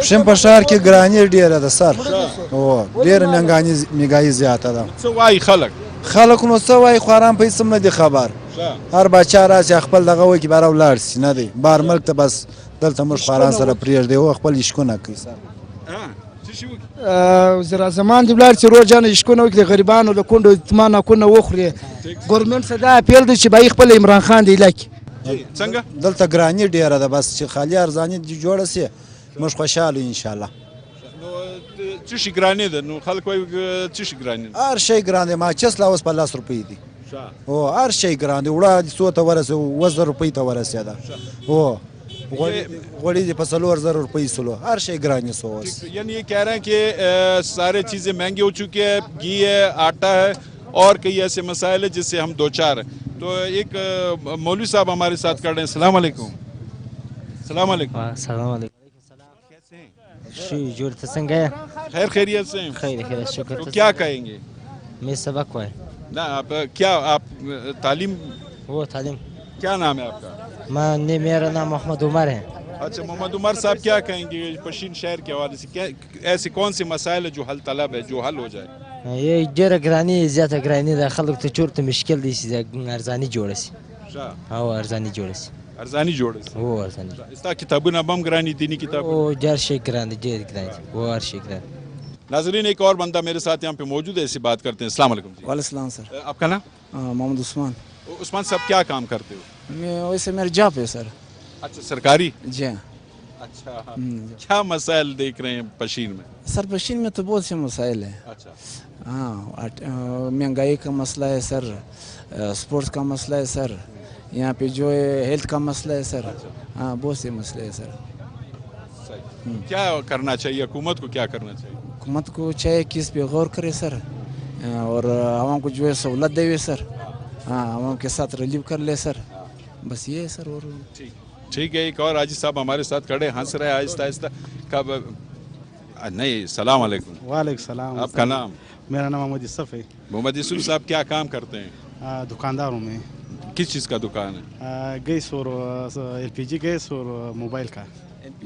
پښین په شهر کې ګرانی ډیره ده سر. او ډیره مهنګای زیاته ده. څه وای خلک نو څه وای، خوران په سم نه دي خبر. هر بچا راځي خپل دغه وای کی بارو لاړ سي نه دی بار ملک ته، بس دلته موږ خوران سره پرېږ دی او خپل شکونه کوي سر. وزیر اعظم دی بلار چې روزانه شکونه وکړي، غریبانو د کونډو اطمینان کونه وخوري. گورنمنت صدا اپیل دی چې بای خپل عمران خان دی لکه څنګه دلته ګرانی ډیره ده، بس چې خالی ارزانی دی جوړه سي موږ خوشاله ان شاء الله. څه شي ګرانې ده؟ نو خلک وایي څه شي ګرانې ده؟ هر شی ګران دی. ماچس لا اوس په 10 روپۍ دی. او هر شی ګران دی. وړه څو ته ورسې 1000 روپۍ ته ورسېده. او غوړي دی په 4000 روپۍ سلو. هر شی ګران سو. یعنی یہ کہہ رہے ہیں کہ سارے چیزیں مہنگی ہو چکی ہے، گھی ہے، آٹا ہے اور کئی ایسے مسائل ہیں جس سے ہم دو چار ہیں. تو ایک مولوی صاحب ہمارے ساتھ کر رہے ہیں. السلام علیکم. السلام علیکم. السلام علیکم. کیسے ہیں؟ جوړ ته څنګه یې؟ خیر خیریت سے ہیں؟ خیر شکر. تو کیا کہیں گے؟ میں سبق وای. نہ آپ کیا تعلیم؟ وہ تعلیم. کیا نام ہے آپ کا؟ میرا نام محمد عمر ہے. اچھا محمد عمر صاحب، کیا کہیں گے پشین شہر کے حوالے سے؟ ایسے کون سے مسائل ہیں جو حل طلب ہے، جو حل ہو جائے؟ یہ ډېره ګراني، زیاته ګراني ده. خلک ته چورته مشکل دی چې ارزاني جوړه شي. او ارزاني جوړ شي ارزانی جوړ هو ارزاني استا کتابونه بم ګرانی دینی کتاب. او جار شي ګران دي ډېر ګران دي او هر شي ګران. ناظرین ایک اور بندہ میرے ساتھ یہاں پہ موجود ہے, ایسی بات کرتے ہیں. السلام علیکم جی. وعلیکم السلام سر. آپ کا نام؟ محمد عثمان. عثمان صاحب کیا کام کرتے ہو؟ میں ویسے میرا جاب ہے سر. اچھا سرکاری. جی ہاں. اچھا کیا مسائل دیکھ رہے ہیں پشین میں؟ سر پشین میں تو بہت سے مسائل ہیں. اچھا ہاں مہنگائی کا مسئلہ ہے سر, اسپورٹس کا مسئلہ ہے سر, یہاں پہ جو ہے ہیلتھ کا مسئلہ ہے سر. ہاں بہت سے مسئلے ہیں سر. کیا کرنا چاہیے حکومت کو, کیا کرنا چاہیے؟ حکومت کو چاہیے کہ اس پہ غور کرے سر, اور عوام کو جو ہے سہولت دے سر. ہاں عوام کے ساتھ ریلیو کر لے سر, بس یہ ہے سر. اور ٹھیک ہے. ایک اور حاجی صاحب ہمارے ساتھ کھڑے, ہنس رہے آہستہ آہستہ. کب نہیں, السلام علیکم. وعلیکم السلام. آپ کا نام؟ میرا نام محمد یوسف ہے. محمد یوسف صاحب کیا کام کرتے ہیں؟ دکاندار ہوں میں. کس چیز کا دکان ہے؟ گیس اور ایل پی جی گیس اور موبائل کا.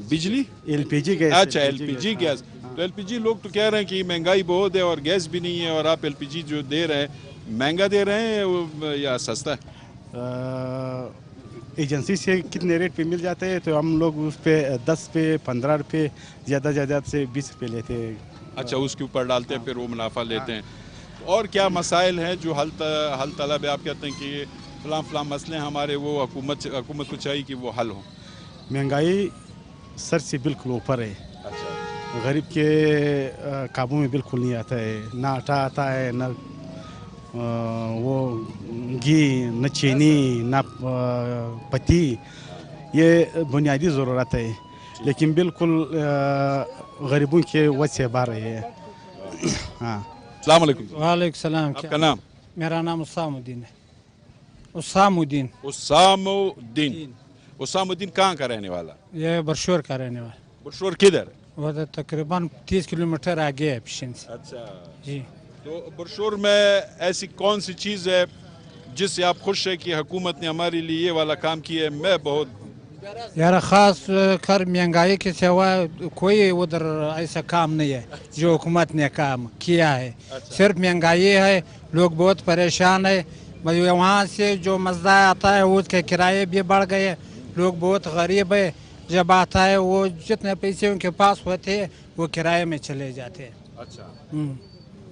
بجلی؟ L P G gas. اچھا ایل پی جی گیس. تو ایل پی جی لوگ تو کہہ رہے ہیں کہ مہنگائی بہت ہے اور گیس بھی نہیں ہے, اور آپ ایل پی جی جو دے رہے ہیں مہنگا دے رہے ہیں یا سستا ہے؟ ایجنسی سے کتنے ریٹ پہ مل جاتے ہیں تو ہم لوگ اس پہ 10 پہ 15 روپے, زیادہ زیادہ سے 20 روپے لیتے ہیں. اچھا اس کے اوپر ڈالتے ہیں, پھر وہ منافع لیتے ہیں. اور کیا مسائل ہیں جو حل طلب ہے؟ آپ کہتے ہیں کہ یہ فلاں فلاں مسئلے ہیں ہمارے, وہ حکومت کو چاہیے کہ وہ حل ہوں. مہنگائی سر سے بالکل اوپر ہے. غریب کے قابو میں بالکل نہیں آتا ہے. نہ آٹا آتا ہے, نہ وہ گھی, نہ چینی, نہ پتی. یہ بنیادی ضرورت ہے, لیکن بالکل غریبوں کے وجہ سے باہر ہے. ہاں السلام علیکم. وعلیکم السلام. آپ کا نام؟ میرا نام اسام الدین ہے. اسام الدین. اسام الدین. اسام الدین کہاں کا رہنے والا؟ یہ برشور کا رہنے والا. برشور کدھر ہے؟ وہ تقریباً 30 کلومیٹر آگے ہے پشین سے. اچھا جی. تو برشور میں ایسی کون سی چیز ہے جس سے آپ خوش ہے کہ حکومت نے ہمارے لیے یہ والا کام کیا ہے؟ میں بہت یار خاص کر مہنگائی کے سوا کوئی ادھر ایسا کام نہیں ہے جو حکومت نے کام کیا ہے. صرف مہنگائی ہے, لوگ بہت پریشان ہے. وہاں سے جو مزہ آتا ہے اس کے کرائے بھی بڑھ گئے, لوگ بہت غریب ہے. جب آتا ہے وہ جتنے پیسے ان کے پاس ہوتے ہیں وہ کرائے میں چلے جاتے ہیں. اچھا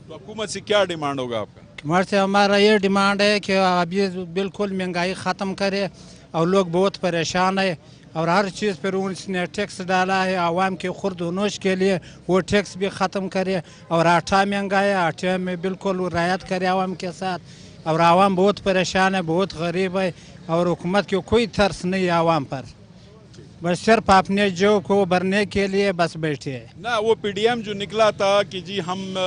تو حکومت سے کیا ڈیمانڈ ہوگا آپ کا؟ حکومت سے ہمارا یہ ڈیمانڈ ہے کہ ابھی بالکل مہنگائی ختم کرے, اور لوگ بہت پریشان ہے, اور ہر چیز پر اس نے ٹیکس ڈالا ہے عوام کے خورد و نوش کے لیے, وہ ٹیکس بھی ختم کرے. اور آٹا مہنگا ہے, آٹے میں بالکل رعایت کرے عوام کے ساتھ. اور عوام بہت پریشان ہے, بہت غریب ہے, اور حکومت کی کوئی ترس نہیں ہے عوام پر, بس صرف اپنے جو کو بھرنے کے لیے بس بیٹھے ہیں. نہ وہ پی ڈی ایم جو نکلا تھا کہ جی ہم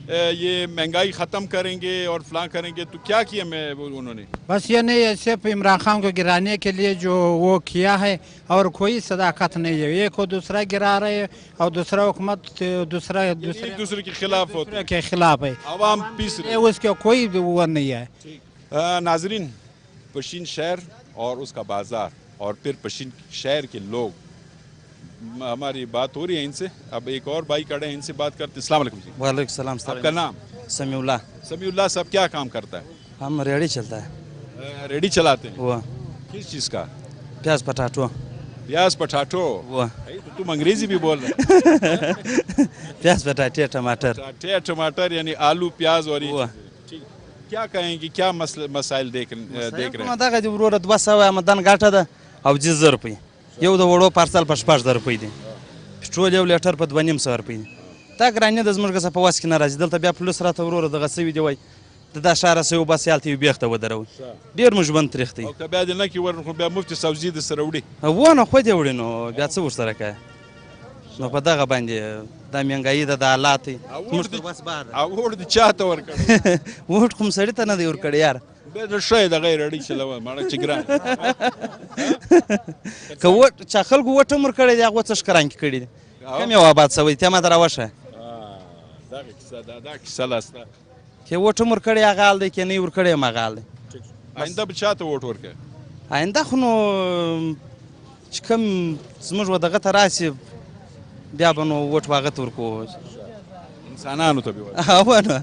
یہ مہنگائی ختم کریں گے اور فلاں کریں گے, تو کیا کیا انہوں نے؟ بس یہ نہیں ہے, صرف عمران خان کو گرانے کے لیے جو وہ کیا ہے, اور کوئی صداقت نہیں ہے. ایک کو دوسرا گرا رہے ہیں, اور دوسرا حکومت دوسرا ایک دوسرے کے خلاف ہوتے ہیں, کے خلاف ہے. عوام پیس رہے. اس کا کوئی وہ نہیں ہے. ناظرین, پشین شہر اور اس کا بازار, اور پھر پشین شہر کے لوگ, ہماری بات ہو رہی ہے ان سے. اب ایک اور بھائی کھڑے ہیں, ان سے بات کرتے ہیں. السلام علیکم جی. وعلیکم السلام. آپ کا نام؟ سمیع اللہ. سمیع اللہ صاحب کیا کام کرتا ہے؟ ہم ریڑھی چلتا ہے. ریڈی چلاتے ہیں؟ وہ کس چیز کا؟ پیاز پٹاٹو. پیاز پٹاٹو. وہ تم انگریزی بھی بول رہے؟ پیاز پٹاٹے ٹماٹر. ٹماٹر یعنی آلو پیاز. اور کیا کہیں گے, کیا مسائل دیکھ رہے ہیں؟ دغه دی ورور 200 مدن ګټه ده او 200 روپۍ. یو د وړو پارسل په 14 روپۍ دی. پټرول یو لیټر په 2.5 روپۍ دی. دا ګرانې د زموږ ګسه په واس کې نه راځي. دلته بیا پولیس راته ورور دغه سوي دی, وای دا شهر سه وبس یالته بیخته ودرو. ډیر موږ بند تریختی. او بیا د نه کې ورنخو بیا مفتی سوزي د سره وړي. ونه خو دی وړي, نو بیا څه ورسره کوي؟ نو په دغه باندې دا مهنګايي د حالات موږ بس بار اور د چاته ورکړ. ووټ کوم سړی ته نه دی ورکړی یار. به د شوی د غیر اړي چلوه ماړه چې ګران. که وټ چا خلکو وټ مر کړی دی, هغه څه ښکران کې کړی دی. کم یو آباد سوی ته ما دراوشه. دا کیسه دا کیسه لاسته. که وټ مر کړی هغه حال دی, که نه ور کړی هغه حال دی. آینده به چاته ووټ ورکړي؟ آینده خو نو چې کوم زموږ ودغه ته راسي بیا به نو وټ هغه ته ورکوو. انسانانو ته به ورکړي.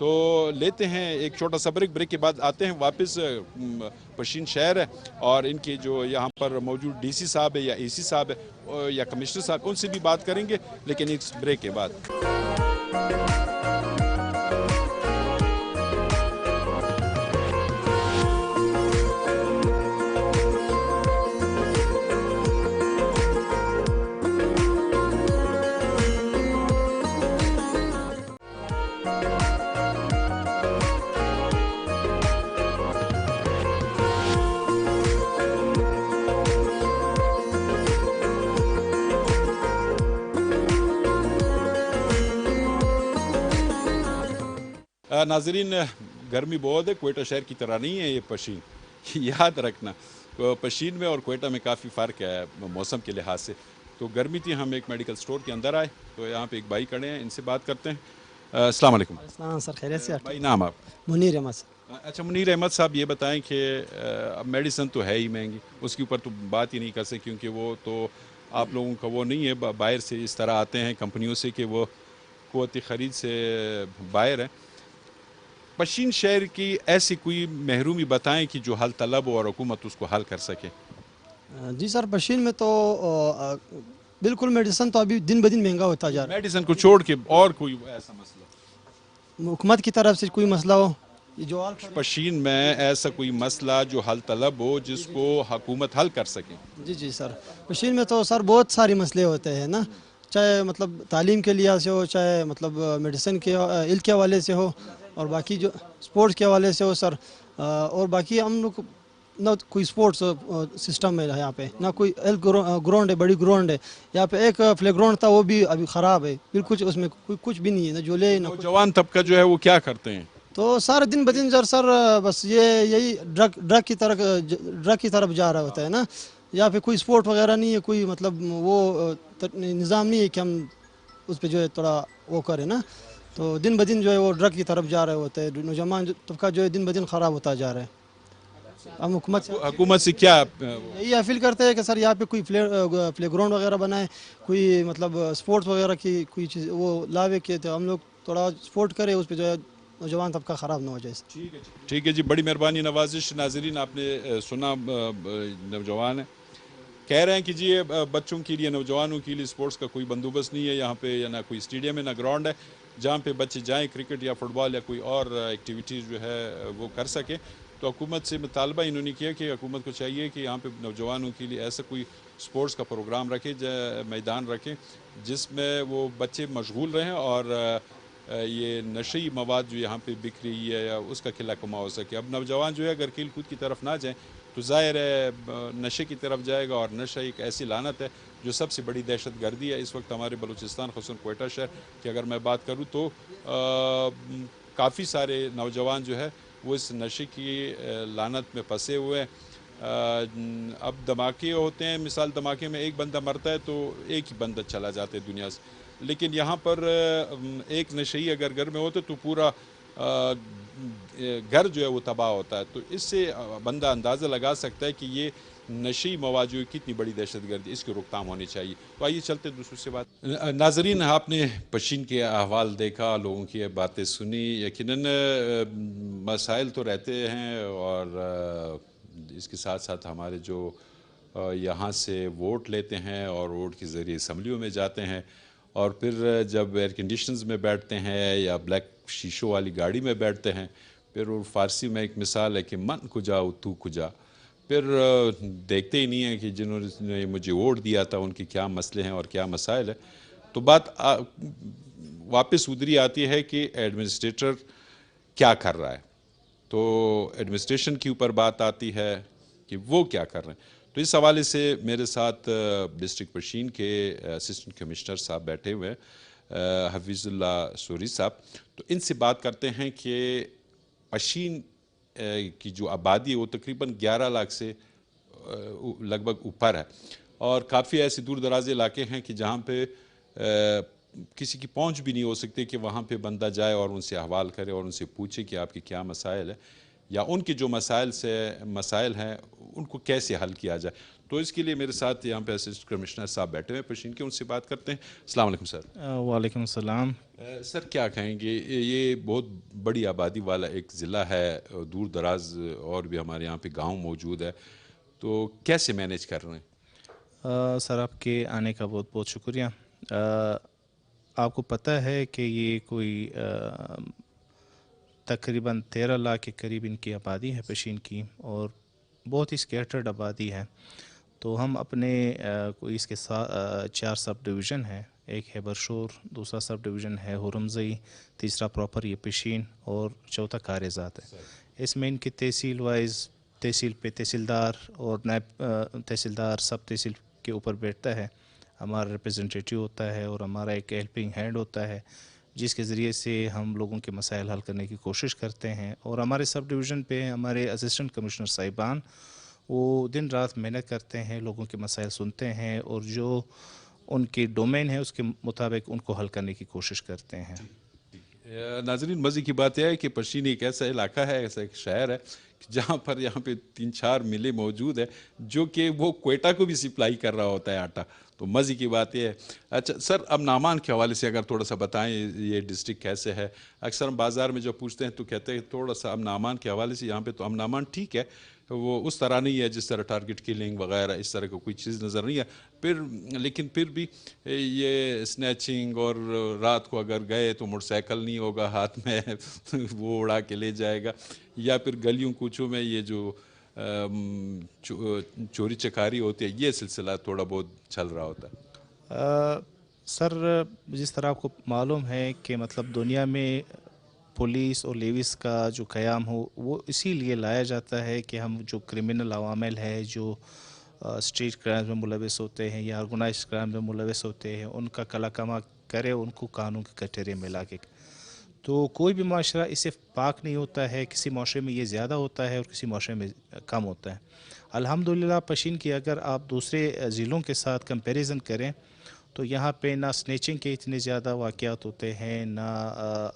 تو لیتے ہیں ایک چھوٹا سا بریک کے بعد آتے ہیں واپس پشین شہر ہے اور ان کے جو یہاں پر موجود ڈی سی صاحب ہے یا اے سی صاحب ہے یا کمشنر صاحب ان سے بھی بات کریں گے لیکن اس بریک کے بعد. ناظرین گرمی بہت ہے، کوئٹہ شہر کی طرح نہیں ہے یہ پشین، یاد رکھنا پشین میں اور کوئٹہ میں کافی فرق ہے موسم کے لحاظ سے. تو گرمی تھی، ہم ایک میڈیکل سٹور کے اندر آئے تو یہاں پہ ایک بھائی کھڑے ہیں، ان سے بات کرتے ہیں. السلام علیکم. السلام سر، خیریت سے؟ بھائی نام آپ؟ منیر احمد. اچھا منیر احمد صاحب، یہ بتائیں کہ اب میڈیسن تو ہے ہی مہنگی، اس کے اوپر تو بات ہی نہیں کر سکتے کیونکہ وہ تو آپ لوگوں کا وہ نہیں ہے، باہر سے اس طرح آتے ہیں کمپنیوں سے کہ وہ قوت خرید سے باہر ہیں. پشین شہر کی ایسی کوئی محرومی بتائیں کہ جو حل طلب ہو اور حکومت اس کو حل کر سکے. جی سر، پشین میں تو بالکل میڈیسن تو ابھی دن بدن مہنگا ہوتا جا رہا ہے. میڈیسن کو چھوڑ کے اور کوئی ایسا مسئلہ حکومت کی طرف سے کوئی مسئلہ ہو جو پشین میں ایسا کوئی مسئلہ جو حل طلب ہو جس کو حکومت حل کر سکے. جی سر، پشین میں تو سر بہت سارے مسئلے ہوتے ہیں نا، چاہے مطلب تعلیم کے لحاظ سے ہو، چاہے مطلب میڈیسن کے علم کے حوالے سے ہو، اور باقی جو سپورٹس کے حوالے سے ہو سر. اور باقی ہم لوگ نہ کوئی سپورٹس سسٹم ہے یہاں پہ، نہ کوئی گراؤنڈ ہے، بڑی گراؤنڈ ہے یہاں پہ. ایک پلے گراؤنڈ تھا وہ بھی ابھی خراب ہے بالکل، اس میں کچھ بھی نہیں ہے، نہ جھولے نہ. نوجوان طبقہ جو ہے وہ کیا کرتے ہیں؟ تو سارے دن بدن سر بس یہی ڈرگ کی طرف جا رہا ہوتا ہے نا. یہاں پہ کوئی سپورٹ وغیرہ نہیں ہے، کوئی مطلب وہ نظام نہیں ہے کہ ہم اس پہ جو ہے تھوڑا وہ کریں نا. تو دن بدن جو ہے وہ ڈرگ کی طرف جا رہے ہوتے ہیں، نوجوان طبقہ جو ہے دن بدن خراب ہوتا جا رہا ہے. ہم حکومت سے کیا یہی اپیل کرتے ہیں کہ سر یہاں پہ کوئی پلے گراؤنڈ وغیرہ بنائے، کوئی مطلب سپورٹس وغیرہ کی کوئی چیز وہ لاوے کہ ہم لوگ تھوڑا سپورٹ کرے، اس پہ جو ہے نوجوان طبقہ خراب نہ ہو جائے. ٹھیک ہے جی، بڑی مہربانی نوازش. ناظرین آپ نے سنا، نوجوان ہیں کہہ رہے ہیں کہ جی بچوں کے لیے، نوجوانوں کے لیے سپورٹس کا کوئی بندوبست نہیں ہے یہاں پہ، یا نہ کوئی اسٹیڈیم ہے نہ گراؤنڈ ہے جہاں پہ بچے جائیں کرکٹ یا فٹ بال یا کوئی اور ایکٹیویٹیز جو ہے وہ کر سکیں. تو حکومت سے مطالبہ انہوں نے کیا کہ حکومت کو چاہیے کہ یہاں پہ نوجوانوں کے لیے ایسا کوئی سپورٹس کا پروگرام رکھے، میدان رکھیں جس میں وہ بچے مشغول رہیں اور یہ نشئی مواد جو یہاں پہ بک رہی ہے یا اس کا قلہ کما ہو سکے. اب نوجوان جو ہے اگر کھیل کود کی طرف نہ جائیں تو ظاہر ہے نشے کی طرف جائے گا، اور نشہ ایک ایسی لعنت ہے جو سب سے بڑی دہشت گردی ہے اس وقت ہمارے بلوچستان خصوصاً کوئٹہ شہر کی. اگر میں بات کروں تو کافی سارے نوجوان جو ہے وہ اس نشے کی لعنت میں پھنسے ہوئے ہیں. اب دھماکے ہوتے ہیں، مثال دھماکے میں ایک بندہ مرتا ہے تو ایک ہی بندہ چلا جاتا ہے دنیا سے، لیکن یہاں پر ایک نشئی اگر گھر میں ہوتا تو پورا گھر جو ہے وہ تباہ ہوتا ہے. تو اس سے بندہ اندازہ لگا سکتا ہے کہ یہ نشئی مواد جو کتنی بڑی دہشت گردی، اس کی روک تھام ہونی چاہیے. تو آئیے چلتے دوسروں سے بات. ناظرین آپ نے پشین کے احوال دیکھا، لوگوں کی باتیں سنی. یقیناً مسائل تو رہتے ہیں اور اس کے ساتھ ساتھ ہمارے جو یہاں سے ووٹ لیتے ہیں اور ووٹ کے ذریعے اسمبلیوں میں جاتے ہیں اور پھر جب ایئر کنڈیشنز میں بیٹھتے ہیں یا بلیک شیشوں والی گاڑی میں بیٹھتے ہیں، پھر فارسی میں ایک مثال ہے کہ من کجا تو کجا، پھر دیکھتے ہی نہیں ہیں کہ جنہوں نے مجھے ووٹ دیا تھا ان کے کیا مسئلے ہیں اور کیا مسائل ہیں. تو بات واپس ادھری آتی ہے کہ ایڈمنسٹریٹر کیا کر رہا ہے. تو ایڈمنسٹریشن کے اوپر بات آتی ہے کہ وہ کیا کر رہے ہیں. تو اس حوالے سے میرے ساتھ ڈسٹرکٹ پشین کے اسسٹنٹ کمشنر صاحب بیٹھے ہوئے ہیں، حفیظ اللہ سوری صاحب. تو ان سے بات کرتے ہیں کہ پشین کی جو آبادی ہے وہ تقریباً 11 لاکھ سے لگ بھگ اوپر ہے، اور کافی ایسے دور دراز علاقے ہیں کہ جہاں پہ کسی کی پہنچ بھی نہیں ہو سکتی کہ وہاں پہ بندہ جائے اور ان سے احوال کرے اور ان سے پوچھے کہ آپ کے کیا مسائل ہیں، یا ان کے جو مسائل ہیں ان کو کیسے حل کیا جائے. تو اس کے لیے میرے ساتھ یہاں پہ اسسٹنٹ کمشنر صاحب بیٹھے ہوئے پشین کے، ان سے بات کرتے ہیں. السلام علیکم سر. وعلیکم السلام. سر کیا کہیں گے، یہ بہت بڑی آبادی والا ایک ضلع ہے، دور دراز اور بھی ہمارے یہاں پہ گاؤں موجود ہے، تو کیسے مینیج کر رہے ہیں؟ سر آپ کے آنے کا بہت بہت شکریہ. آپ کو پتہ ہے کہ یہ کوئی تقریباً 13 لاکھ کے قریب ان کی آبادی ہے پشین کی، اور بہت ہی اسکیٹرڈ آبادی ہے. تو ہم اپنے کوئی اس کے 4 سب ڈویژن ہیں، ایک ہے برشور، دوسرا سب ڈویژن ہے ہرمزئی، تیسرا پراپر یہ پشین، اور چوتھا کارزات ہے. اس میں ان کی تحصیل وائز تحصیل پہ تحصیلدار اور نائب تحصیلدار سب تحصیل کے اوپر بیٹھتا ہے، ہمارا ریپرزنٹیٹیو ہوتا ہے، اور ہمارا ایک ہیلپنگ ہینڈ ہوتا ہے جس کے ذریعے سے ہم لوگوں کے مسائل حل کرنے کی کوشش کرتے ہیں. اور ہمارے سب ڈویژن پہ ہمارے اسسٹنٹ کمشنر صاحبان وہ دن رات محنت کرتے ہیں، لوگوں کے مسائل سنتے ہیں، اور جو ان کی ڈومین ہے اس کے مطابق ان کو حل کرنے کی کوشش کرتے ہیں. ناظرین، مزے کی بات یہ ہے کہ پشین ایک ایسا علاقہ ہے، ایسا ایک شہر ہے جہاں پر یہاں پہ 3-4 ملیں موجود ہے جو کہ وہ کوئٹہ کو بھی سپلائی کر رہا ہوتا ہے آٹا. تو مزے کی بات یہ ہے. اچھا سر، اب نامان کے حوالے سے اگر تھوڑا سا بتائیں یہ ڈسٹرکٹ کیسے ہے. اکثر ہم بازار میں جو پوچھتے ہیں تو کہتے ہیں تھوڑا سا اب نامان کے حوالے سے یہاں پہ تو اب نامان ٹھیک ہے، وہ اس طرح نہیں ہے جس طرح ٹارگٹ کلنگ وغیرہ اس طرح کا کوئی چیز نظر نہیں ہے. لیکن پھر بھی یہ اسنیچنگ، اور رات کو اگر گئے تو موٹر سائیکل نہیں ہوگا ہاتھ میں وہ اڑا کے لے جائے گا، یا پھر گلیوں کوچوں میں یہ جو چوری چکاری ہوتی ہے، یہ سلسلہ تھوڑا بہت چل رہا ہوتا ہے. سر جس طرح آپ کو معلوم ہے کہ مطلب دنیا میں پولیس اور لیویز کا جو قیام ہو وہ اسی لیے لایا جاتا ہے کہ ہم جو کرمنل عوامل ہے جو اسٹریٹ کرائم میں ملوث ہوتے ہیں یا آرگنائز کرائم میں ملوث ہوتے ہیں، ان کا کلا کما کرے، ان کو قانون کے کٹہرے میں لا کے. تو کوئی بھی معاشرہ اس سے پاک نہیں ہوتا ہے، کسی معاشرے میں یہ زیادہ ہوتا ہے اور کسی معاشرے میں کم ہوتا ہے. الحمدللہ پشین کی اگر آپ دوسرے ضلعوں کے ساتھ کمپیریزن کریں تو یہاں پہ نہ سنیچنگ کے اتنے زیادہ واقعات ہوتے ہیں، نہ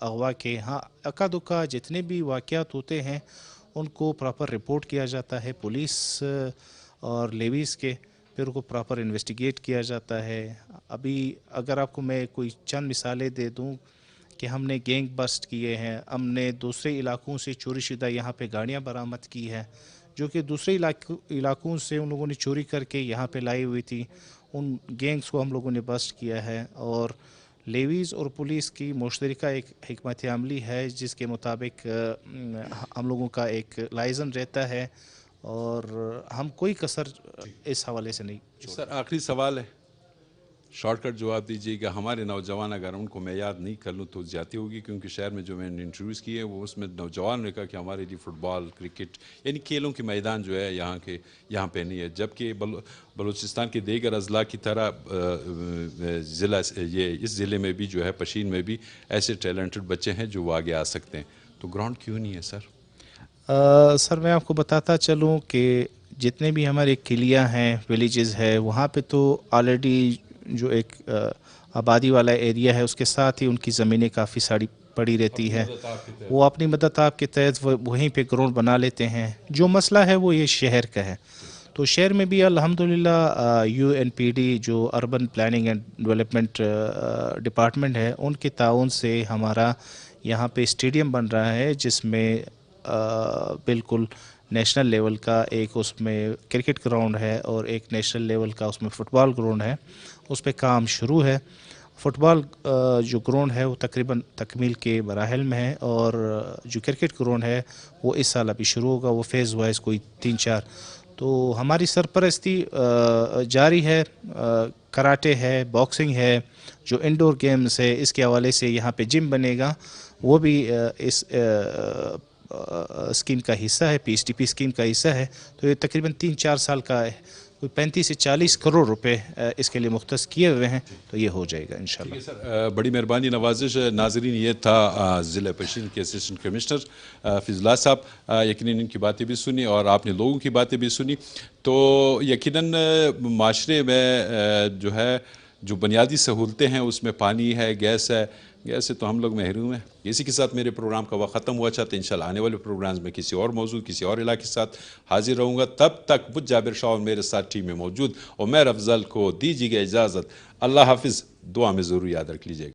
اغوا کے. ہاں اکا دکا جتنے بھی واقعات ہوتے ہیں ان کو پراپر رپورٹ کیا جاتا ہے پولیس اور لیویز کے، پھر ان کو پراپر انویسٹیگیٹ کیا جاتا ہے. ابھی اگر آپ کو میں کوئی چند مثالیں دے دوں کہ ہم نے گینگ بسٹ کیے ہیں، ہم نے دوسرے علاقوں سے چوری شدہ یہاں پہ گاڑیاں برآمد کی ہیں جو کہ دوسرے علاقوں سے ان لوگوں نے چوری کر کے یہاں پہ لائی ہوئی تھی. ان گینگز کو ہم لوگوں نے بسٹ کیا ہے. اور لیویز اور پولیس کی مشترکہ ایک حکمت عملی ہے جس کے مطابق ہم لوگوں کا ایک لائزن رہتا ہے، اور ہم کوئی کسر اس حوالے سے نہیں. سر آخری سوال ہے، شارٹ کٹ جواب دیجیے گا. ہمارے نوجوان اگر ان کو میں یاد نہیں کر لوں تو زیادتی ہوگی، کیونکہ شہر میں جو میں نے انٹرویوز کیے وہ اس میں نوجوان نے کہا کہ ہمارے لیے فٹ بال، کرکٹ یعنی کھیلوں کے میدان جو ہے یہاں پہ نہیں ہے، جبکہ بلوچستان کے دیگر اضلاع کی طرح اس ضلع میں بھی جو ہے پشین میں بھی ایسے ٹیلنٹڈ بچے ہیں جو وہ آگے آ سکتے ہیں. تو گراؤنڈ کیوں نہیں ہے سر؟ سر میں آپ کو بتاتا چلوں کہ جتنے بھی ہمارے قلعہ ہیں، ولیجز ہے، وہاں پہ تو آلریڈی جو ایک آبادی والا ایریا ہے اس کے ساتھ ہی ان کی زمینیں کافی ساری پڑی رہتی ہے. وہ اپنی مدد آپ کے تحت وہیں پہ گراؤنڈ بنا لیتے ہیں. جو مسئلہ ہے وہ یہ شہر کا ہے. تو شہر میں بھی الحمدللہ UNPD جو urban planning and development department ہے، ان کے تعاون سے ہمارا یہاں پہ اسٹیڈیم بن رہا ہے جس میں بالکل نیشنل لیول کا ایک اس میں کرکٹ گراؤنڈ ہے اور ایک نیشنل لیول کا اس میں فٹ بال گراؤنڈ ہے. اس پہ کام شروع ہے. فٹ بال جو گراؤنڈ ہے وہ تقریباً تکمیل کے مراحل میں ہے، اور جو کرکٹ گراؤنڈ ہے وہ اس سال ابھی شروع ہوگا، وہ فیز وائز کوئی 3-4. تو ہماری سرپرستی جاری ہے. کراٹے ہے، باکسنگ ہے، جو انڈور گیمز ہے، اس کے حوالے سے یہاں پہ جم بنے گا، وہ بھی اس اسکیم کا حصہ ہے، PSDP اسکیم کا حصہ ہے. تو یہ تقریباً 3-4 سال کا ہے، کوئی 35 سے 40 کروڑ روپے اس کے لیے مختص کیے ہوئے ہیں. تو یہ ہو جائے گا انشاءاللہ. سر بڑی مہربانی، نوازش. ناظرین، یہ تھا ضلع پشین کے اسسٹنٹ کمشنر فیض اللہ صاحب. یقیناً ان کی باتیں بھی سنی اور آپ نے لوگوں کی باتیں بھی سنی. تو یقیناً معاشرے میں جو ہے جو بنیادی سہولتیں ہیں اس میں پانی ہے، گیس ہے، ایسے تو ہم لوگ محروم ہیں. اسی کے ساتھ میرے پروگرام کا وقت ختم ہوا. چاہتے ہیں انشاءاللہ آنے والے پروگرامز میں کسی اور موضوع کسی اور علاقے کے ساتھ حاضر رہوں گا. تب تک مجھ جابر شاہ اور میرے ساتھ ٹیم میں موجود عمیر افضل کو دیجیے گا اجازت. اللہ حافظ. دعا میں ضرور یاد رکھ لیجیے گا.